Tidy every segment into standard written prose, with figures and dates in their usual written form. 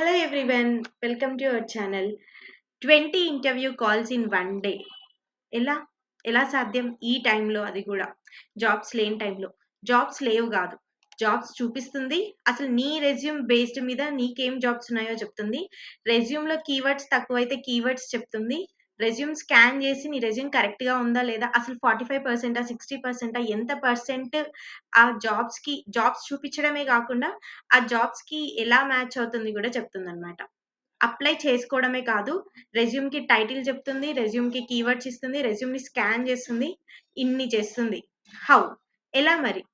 Hello everyone, welcome to our channel. 20 interview calls in one day. ఎలా ఎలా సాధ్యం? ఈ టైంలో, అది కూడా జాబ్స్ లేని టైంలో. జాబ్స్ లేవు కాదు, జాబ్స్ చూపిస్తుంది. అసలు నీ రెజ్యూమ్ బేస్డ్ మీద నీకేం జాబ్స్ ఉన్నాయో చెప్తుంది. రెజ్యూమ్లో కీవర్డ్స్ తక్కువైతే కీవర్డ్స్ చెప్తుంది. రెజ్యూమ్ స్కాన్ చేసి నీ రెజ్యూమ్ కరెక్ట్గా ఉందా లేదా, అసలు 45% 60% ఎంత పర్సెంట్ ఆ జాబ్స్ చూపించడమే కాకుండా ఆ జాబ్స్ కి ఎలా మ్యాచ్ అవుతుంది కూడా చెప్తుంది అనమాట. అప్లై చేసుకోవడమే కాదు, రెజ్యూమ్ కి టైటిల్ చెప్తుంది, రెజ్యూమ్ కి కీవర్డ్స్ ఇస్తుంది, రెజ్యూమ్ ని స్కాన్ చేస్తుంది, ఇన్ని చేస్తుంది. హౌ? ఎలా మరి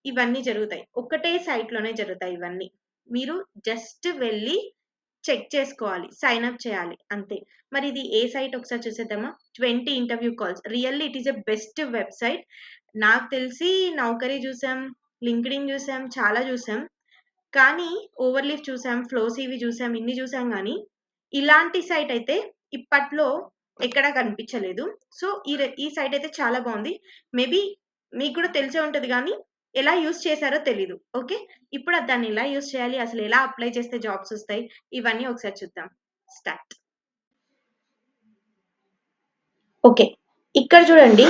ఇవన్నీ జరుగుతాయి? ఒక్కటే సైట్ లోనే జరుగుతాయి ఇవన్నీ. మీరు జస్ట్ వెళ్ళి చెక్ చేసుకోవాలి, సైన్ అప్ చేయాలి అంతే. మరి ఇది ఏ సైట్ ఒకసారి చూసేద్దామా? 20 interview calls. Really it is a best website. నాకు తెలిసి నౌకరీ చూసాం, లింక్డ్ఇన్ చూసాం, చాలా చూసాం. కానీ ఓవర్లీఫ్ చూసాం, ఫ్లో సివి చూసాం, ఇన్ని చూసాం కానీ ఇలాంటి సైట్ అయితే ఇప్పట్లో ఎక్కడా కనిపించలేదు. సో ఈ సైట్ అయితే చాలా బాగుంది. మేబీ మీకు కూడా తెలిసే ఉంటది కానీ ఎలా యూస్ చేశారో తెలీదు. ఓకే, ఇప్పుడు దాన్ని ఎలా యూస్ చేయాలి, అసలు ఎలా అప్లై చేస్తే జాబ్స్ వస్తాయి, ఇవన్నీ ఒకసారి చూద్దాం. స్టార్ట్. ఓకే, ఇక్కడ చూడండి,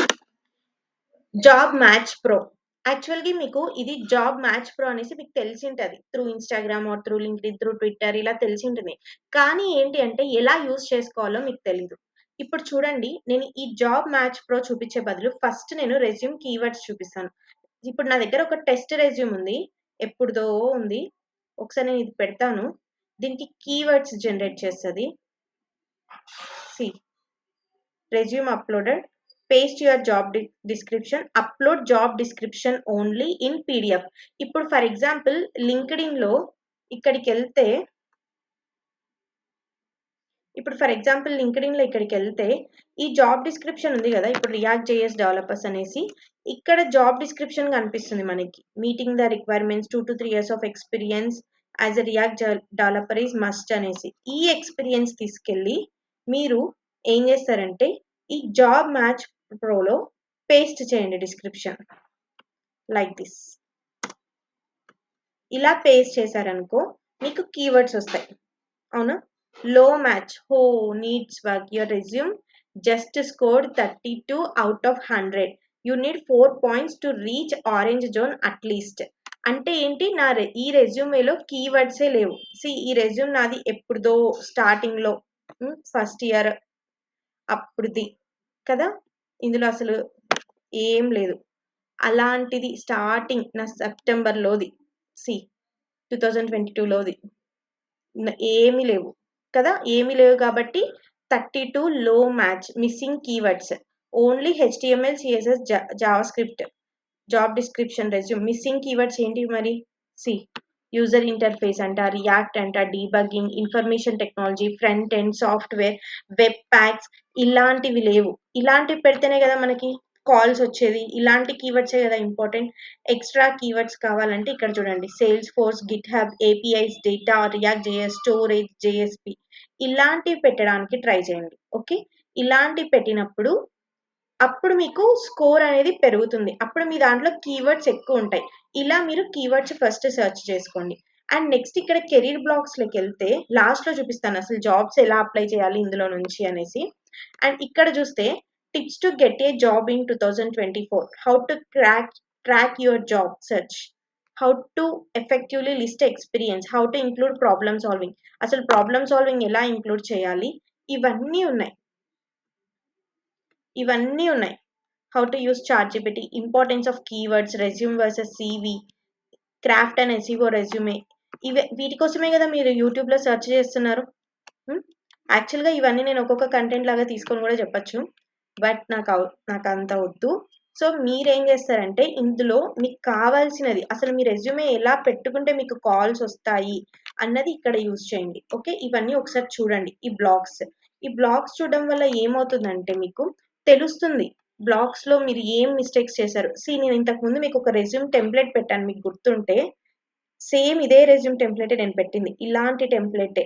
జాబ్ మ్యాచ్ ప్రో. యాక్చువల్‌గా మీకు ఇది జాబ్ మ్యాచ్ ప్రో అనేసి మీకు తెలిసి ఉంటది. Through Instagram or through LinkedIn, through Twitter ఇలా తెలిసి ఉంటుంది. కానీ ఏంటి అంటే ఎలా యూజ్ చేసుకోవాలో మీకు తెలీదు. ఇప్పుడు చూడండి, నేను ఈ జాబ్ మ్యాచ్ ప్రో చూపించే బదులు ఫస్ట్ నేను రెజ్యూమ్ కీవర్డ్స్ చూపిస్తాను. ఇప్పుడు నా దగ్గర ఒక టెస్ట్ రెజ్యూమ్ ఉంది. ఎప్పుడుదో ఉంది. ఒకసారి నేను ఇది పెడతాను. దీనికి కీవర్డ్స్ జనరేట్ చేస్తది. సి resume uploaded, paste your job description, upload job description only in pdf. ఇప్పుడు ఫర్ ఎగ్జాంపుల్ లింక్డ్ఇన్ లో ఇక్కడికి వెళ్తే, ఈ జాబ్ డిస్క్రిప్షన్ ఉంది కదా, ఇప్పుడు రియాక్ట్ జేఎస్ డెవలపర్స్ అనేసి ఇక్కడ జాబ్ డిస్క్రిప్షన్ కనిపిస్తుంది మనకి. Meeting the requirements 2 to 3 years of experience as a react developer is must అనేసి ఈ ఎక్స్పీరియన్స్ తీసుకెళ్ళి మీరు ఏం చేస్తారంటే ఈ జాబ్ మ్యాచ్ ప్రోలో పేస్ట్ చేయండి డిస్క్రిప్షన్ లైక్ దిస్. ఇలా పేస్ట్ చేశారనుకో మీకు కీవర్డ్స్ వస్తాయి. అవునా? లో మ్యాచ్, హో needs work, your resume just scored 32 out of 100. You need 4 points to reach orange zone at least. అంటే ఏంటి, ఈ రెజ్యూమేలో కీవర్డ్సే లేవు. ఈ రెజ్యూమ్ నాది ఎప్పుడుదో స్టార్టింగ్ లో, ఫస్ట్ ఇయర్ అప్పుడుది కదా, ఇందులో అసలు ఏం లేదు. అలాంటిది స్టార్టింగ్ నా సెప్టెంబర్లోది, 2022లోది ఏమీ లేవు కదా, ఏమీ లేవు కాబట్టి 32 లో match, missing keywords, only HTML CSS Java script. Job description resume missing keywords ఏంటి మరి? యూజర్ ఇంటర్ఫేస్ అంట, రియాక్ట్ అంట, debugging, information technology, front end, software, web packs, ఇలాంటివి లేవు. ఇలాంటివి పెడితేనే కదా మనకి కాల్స్ వచ్చేది. ఇలాంటి కీవర్డ్సే కదా ఇంపార్టెంట్. ఎక్స్ట్రా కీవర్డ్స్ కావాలంటే ఇక్కడ చూడండి, sales force, Git hub, APIs, data, react JS, storage, JSP, ఇలాంటివి పెట్టడానికి ట్రై చేయండి. ఓకే, ఇలాంటివి పెట్టినప్పుడు అప్పుడు మీకు స్కోర్ అనేది పెరుగుతుంది. అప్పుడు మీ దాంట్లో కీవర్డ్స్ ఎక్కువ ఉంటాయి. ఇలా మీరు కీవర్డ్స్ ఫస్ట్ సెర్చ్ చేసుకోండి. అండ్ నెక్స్ట్ ఇక్కడ కెరీర్ బ్లాగ్స్ లోకి వెళ్తే లాస్ట్ లో చూపిస్తాను అసలు జాబ్స్ ఎలా అప్లై చేయాలి ఇందులో నుంచి అనేసి. అండ్ ఇక్కడ చూస్తే tips to get a job in 2024, how to track your job search, how to effectively list experience, how to include problem solving, అసలు ప్రాబ్లమ్ సాల్వింగ్ ఎలా ఇంక్లూడ్ చేయాలి, ఇవన్నీ ఉన్నాయి. How to use ChatGPT, importance of keywords, resume versus CV, craft and SEO resume. వీటి కోసమే కదా మీరు యూట్యూబ్లో సెర్చ్ చేస్తున్నారు. యాక్చువల్గా ఇవన్నీ నేను ఒక్కొక్క కంటెంట్ లాగా తీసుకొని కూడా చెప్పచ్చు, బట్ నాకు అంత వద్దు. సో మీరేం చేస్తారంటే ఇందులో మీకు కావాల్సినది, అసలు మీ రెజ్యూమే ఎలా పెట్టుకుంటే మీకు కాల్స్ వస్తాయి అన్నది ఇక్కడ యూజ్ చేయండి. ఓకే, ఇవన్నీ ఒకసారి చూడండి. ఈ బ్లాగ్స్ చూడడం వల్ల ఏమవుతుందంటే మీకు తెలుస్తుంది బ్లాగ్స్ లో మీరు ఏం మిస్టేక్స్ చేశారు. నేను ఇంతకు ముందు మీకు ఒక రెజ్యూమ్ టెంప్లెట్ పెట్టాను, మీకు గుర్తుంటే సేమ్ ఇదే రెజ్యూమ్ టెంప్లెట్ నేను పెట్టింది, ఇలాంటి టెంప్లెటే.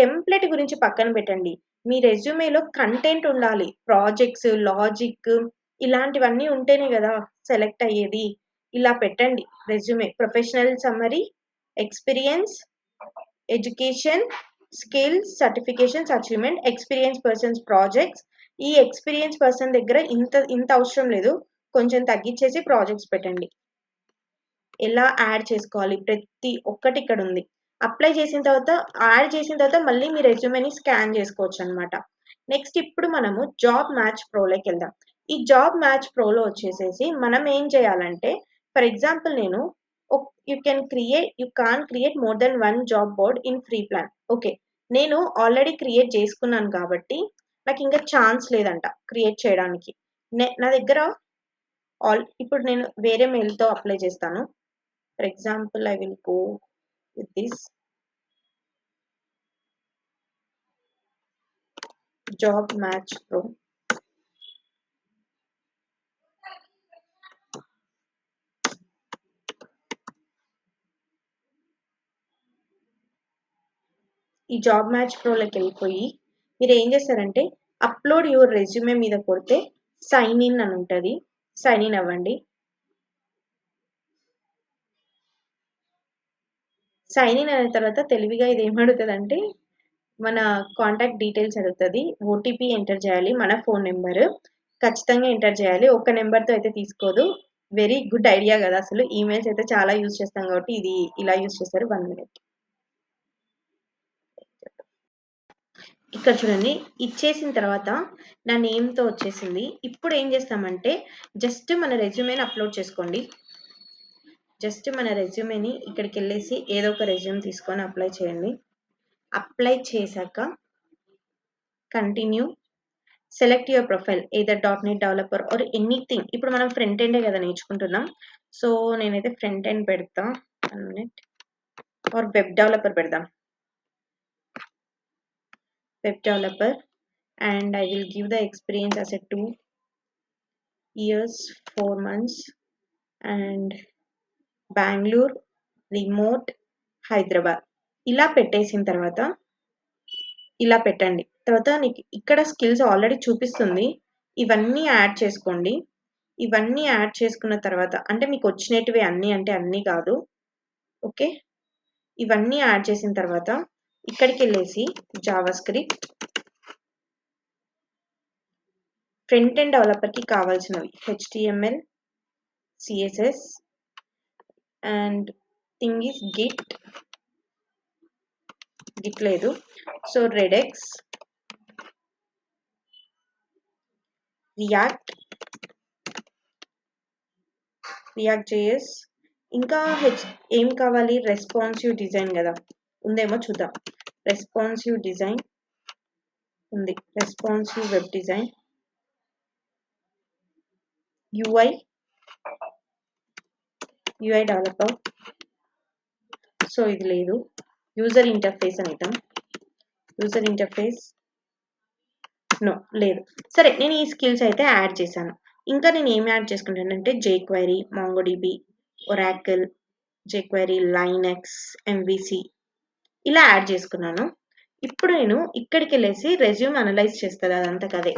టెంప్లెట్ గురించి పక్కన పెట్టండి, మీ రెజ్యూమేలో కంటెంట్ ఉండాలి. ప్రాజెక్ట్స్, లాజిక్, ఇలాంటివన్నీ ఉంటేనే కదా సెలెక్ట్ అయ్యేది. ఇలా పెట్టండి resume. Professional summary, experience, education, skills, certifications, achievement, experience persons projects. ఈ ఎక్స్పీరియన్స్ పర్సన్ దగ్గర ఇంత అవసరం లేదు, కొంచెం తగ్గించేసి ప్రాజెక్ట్స్ పెట్టండి. ఎలా యాడ్ చేసుకోవాలి ప్రతి ఒక్కటి ఇక్కడ ఉంది. అప్లై చేసిన తర్వాత, యాడ్ చేసిన తర్వాత మళ్ళీ మీ రెజ్యూమేని స్కాన్ చేసుకోవచ్చు అనమాట. నెక్స్ట్ ఇప్పుడు మనము జాబ్ మ్యాచ్ ప్రోలోకి వెళ్దాం. ఈ జాబ్ మ్యాచ్ ప్రోలో వచ్చేసేసి మనం ఏం చేయాలంటే, ఫర్ ఎగ్జాంపుల్ నేను you can create more than 1 job board in free plan. Okay, నేను ఆల్రెడీ క్రియేట్ చేసుకున్నాను కాబట్టి నాకు ఇంకా ఛాన్స్ లేదంట క్రియేట్ చేయడానికి. నా దగ్గర ఇప్పుడు నేను వేరే మెయిల్తో అప్లై చేస్తాను. For example I will go with this job match pro. ఈ జాబ్ మ్యాచ్ ప్రోలోకి వెళ్ళిపోయి మీరు ఏం చేస్తారంటే అప్లోడ్ యువర్ రెజ్యూమే మీద కొడితే సైన్ ఇన్ అని ఉంటుంది. సైన్ ఇన్ అవ్వండి. సైన్ ఇన్ అయిన తర్వాత తెలివిగా ఇది ఏమడుగుతుంది అంటే మన కాంటాక్ట్ డీటెయిల్స్ అడుగుతుంది. ఓటీపీ ఎంటర్ చేయాలి, మన ఫోన్ నెంబర్ ఖచ్చితంగా ఎంటర్ చేయాలి. ఒక నెంబర్తో అయితే తీసుకోదు. వెరీ గుడ్ ఐడియా కదా, అసలు ఈమెయిల్స్ అయితే చాలా యూజ్ చేస్తాం కాబట్టి ఇది ఇలా యూజ్ చేస్తారు. 1 minute. ఇక్కడ చూడండి, ఇచ్చేసిన తర్వాత నా నేమ్తో వచ్చేసింది. ఇప్పుడు ఏం చేస్తామంటే జస్ట్ మన రెజ్యూమేని అప్లోడ్ చేసుకోండి. జస్ట్ మన రెజ్యూమేని ఇక్కడికి వెళ్ళేసి ఏదో ఒక రెజ్యూమ్ తీసుకొని అప్లై చేయండి. అప్లై చేశాక continue, select your profile either .NET developer or anything. ఇప్పుడు మనం ఫ్రంట్ ఎండే కదా నేర్చుకుంటున్నాం, సో నేనైతే ఫ్రంట్ ఎండ్ పెడతా. 1 minute. ఆర్ వెబ్ డెవలపర్ పెడదాం, web developer. and I will give the experience as a 2 years 4 months and Bengaluru, remote, Hyderabad. ఇలా పెట్టేసిన తర్వాత ఇలా పెట్టండి. తర్వాత నీకు ఇక్కడ స్కిల్స్ ఆల్రెడీ చూపిస్తుంది, ఇవన్నీ యాడ్ చేసుకోండి. ఇవన్నీ యాడ్ చేసుకున్న తర్వాత అంటే మీకు వచ్చినటివి అన్నీ అంటే అన్నీ కాదు, ఓకే. ఇవన్నీ యాడ్ చేసిన తర్వాత ఇక్కడికి వెళ్ళేసి జావా స్క్రిప్ట్, ఫ్రంట్ ఎండ్ డెవలపర్కి కావాల్సినవి HTML, CSS and thing is git లేదు, సో రెడెక్స్, రియాక్ట్ JS, ఇంకా ఏం కావాలి, రెస్పాన్సివ్ డిజైన్ కదా ఉందేమో చూద్దాం. రెస్పాన్సివ్ డిజైన్ ఉంది, responsive web design, UI developer, so ఇది లేదు. యూజర్ ఇంటర్ఫేస్ అనేద్దాం, యూజర్ ఇంటర్ఫేస్ నో లేదు. సరే, నేను ఈ స్కిల్స్ అయితే యాడ్ చేశాను. ఇంకా నేను ఏం యాడ్ చేసుకుంటానంటే jQuery, MongoDB, Oracle, jQuery, Linux, MVC ఇలా యాడ్ చేసుకున్నాను. ఇప్పుడు నేను ఇక్కడికి వెళ్ళేసి రెజ్యూమ్ అనలైజ్ చేస్తుంది అదంతా కదే.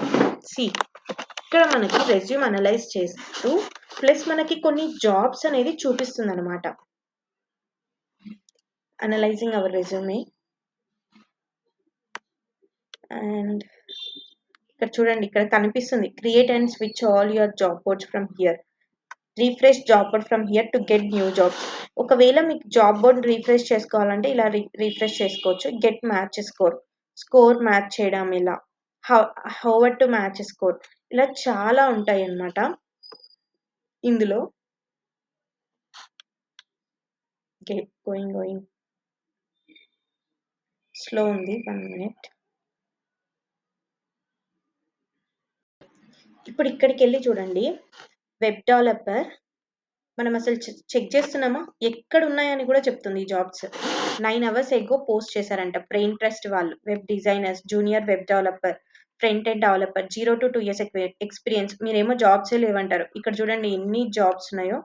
ఇక్కడ మనకి రెజ్యూమ్ అనలైజ్ చేస్తూ ప్లస్ మనకి కొన్ని జాబ్స్ అనేది చూపిస్తుంది అనమాట. అనలైజింగ్ అవర్ రెజ్యూమే అండ్ ఇక్కడ చూడండి, ఇక్కడ కనిపిస్తుంది create and switch all your job boards from here, refresh job board from here to get new jobs. ఒకవేళ మీకు జాబ్ బోర్డ్ రీఫ్రెష్ చేసుకోవాలంటే ఇలా రీఫ్రెష్ చేసుకోవచ్చు. గెట్ మ్యాచ్ స్కోర్ మ్యాచ్ చేయడం, ఇలా హౌవర్ టు మ్యాచ్ స్కోర్, ఇలా చాలా ఉంటాయి అన్నమాట ఇందులో. గోయింగ్ స్లో ఉంది, 1 minute. ఇప్పుడు ఇక్కడికి వెళ్ళి చూడండి, వెబ్ డెవలపర్ మనం అసలు చెక్ చేస్తున్నామా, ఎక్కడ ఉన్నాయని కూడా చెప్తుంది. ఈ జాబ్స్ 9 hours ఎగో పోస్ట్ చేశారంట బ్రెయిన్ ట్రస్ట్ వాళ్ళు. Web designers, junior web developer, front end developer, 0 to 2 years experience. మీరేమో జాబ్సే లేవంటారు. ఇక్కడ చూడండి ఎన్ని జాబ్స్ ఉన్నాయో.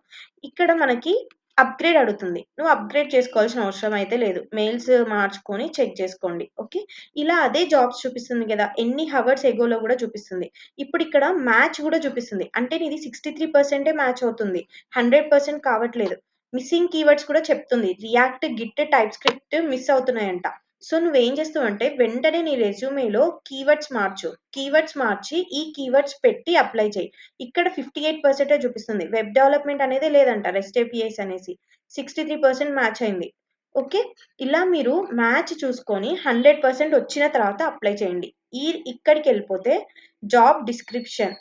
ఇక్కడ మనకి అప్గ్రేడ్ అడుగుతుంది, నువ్వు అప్గ్రేడ్ చేసుకోవాల్సిన అవసరం అయితే లేదు, మెయిల్స్ మార్చుకొని చెక్ చేసుకోండి, ఓకే. ఇలా అదే జాబ్స్ చూపిస్తుంది కదా, ఎన్ని హవర్స్ ఎగోలో కూడా చూపిస్తుంది. ఇప్పుడు ఇక్కడ మ్యాచ్ కూడా చూపిస్తుంది, అంటే నీది 63% మ్యాచ్ అవుతుంది, 100% కావట్లేదు. మిస్సింగ్ కీవర్డ్స్ కూడా చెప్తుంది. React, Git, TypeScript miss అవుతున్నాయంట. సో నువ్వేం చేస్తావంటే వెంటనే నీ రెజ్యూమేలో కీవర్డ్స్ మార్చి ఈ కీవర్డ్స్ పెట్టి అప్లై చేయి. ఇక్కడ 58% చూపిస్తుంది. వెబ్ డెవలప్మెంట్ అనేది లేదంట, రెస్ట్ ఏపీఐస్ అనేసి 63% మ్యాచ్ అయింది. ఓకే, ఇలా మీరు మ్యాచ్ చూసుకొని 100% వచ్చిన తర్వాత అప్లై చేయండి. ఇక్కడికి వెళ్ళిపోతే job description,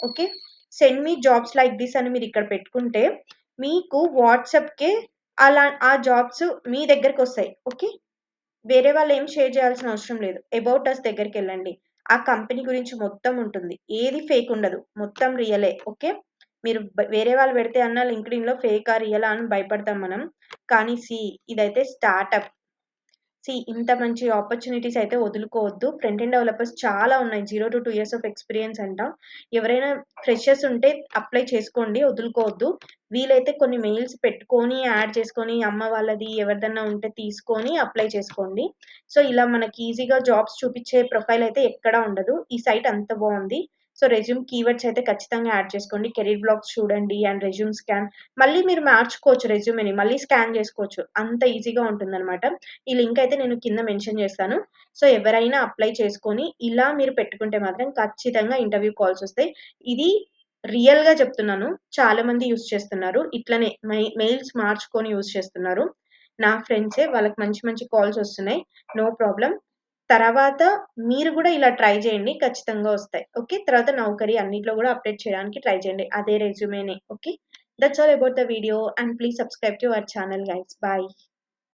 okay, send me jobs like this అని మీరు ఇక్కడ పెట్టుకుంటే మీకు వాట్సాప్కే ఆ జాబ్స్ మీ దగ్గరకు వస్తాయి. ఓకే, వేరే వాళ్ళు ఏం షేర్ చేయాల్సిన అవసరం లేదు. అబౌట్ అస్ దగ్గరికి వెళ్ళండి, ఆ కంపెనీ గురించి మొత్తం ఉంటుంది, ఏది ఫేక్ ఉండదు, మొత్తం రియలే. ఓకే, మీరు వేరే వాళ్ళు పెడితే అన్న లింక్డ్ఇన్ లో ఫేకా రియలా అని భయపడతాం మనం, కానీ ఇదైతే స్టార్ట్అప్. ఇంత మంచి ఆపర్చునిటీస్ అయితే వదులుకోవద్దు. ఫ్రంట్ ఎండ్ డెవలపర్స్ చాలా ఉన్నాయి, 0 to 2 years ఆఫ్ ఎక్స్పీరియన్స్ అంట. ఎవరైనా ఫ్రెషర్స్ ఉంటే అప్లై చేసుకోండి, వదులుకోవద్దు. వీలైతే కొన్ని మెయిల్స్ పెట్టుకొని యాడ్ చేసుకొని అమ్మ వాళ్ళది ఎవరిదన్నా ఉంటే తీసుకొని అప్లై చేసుకోండి. సో ఇలా మనకి ఈజీగా జాబ్స్ చూపించే ప్రొఫైల్ అయితే ఎక్కడా ఉండదు. ఈ సైట్ అంత బాగుంది. సో రెజ్యూమ్ కీవర్డ్స్ అయితే ఖచ్చితంగా యాడ్ చేసుకోండి. కెరీర్ బ్లాగ్స్ చూడండి అండ్ రెజ్యూమ్ స్కాన్. మళ్ళీ మీరు మార్చుకోవచ్చు, రెజ్యూమ్ని మళ్ళీ స్కాన్ చేసుకోవచ్చు, అంత ఈజీగా ఉంటుందన్నమాట. ఈ లింక్ అయితే నేను కింద మెన్షన్ చేస్తాను. సో ఎవరైనా అప్లై చేసుకొని ఇలా మీరు పెట్టుకుంటే మాత్రం ఖచ్చితంగా ఇంటర్వ్యూ కాల్స్ వస్తాయి. ఇది రియల్ గా చెప్తున్నాను, చాలా మంది యూస్ చేస్తున్నారు, ఇట్లనే మెయిల్స్ మార్చుకొని యూస్ చేస్తున్నారు. నా ఫ్రెండ్సే, వాళ్ళకి మంచి మంచి కాల్స్ వస్తున్నాయి. No problem. తర్వాత మీరు కూడా ఇలా ట్రై చేయండి, ఖచ్చితంగా వస్తాయి. ఓకే, తర్వాత నౌకరీ అన్నిట్లో కూడా అప్డేట్ చేయడానికి ట్రై చేయండి, అదే రెజ్యూమేనే. Okay, that's all about the video and please subscribe to our channel guys. Bye.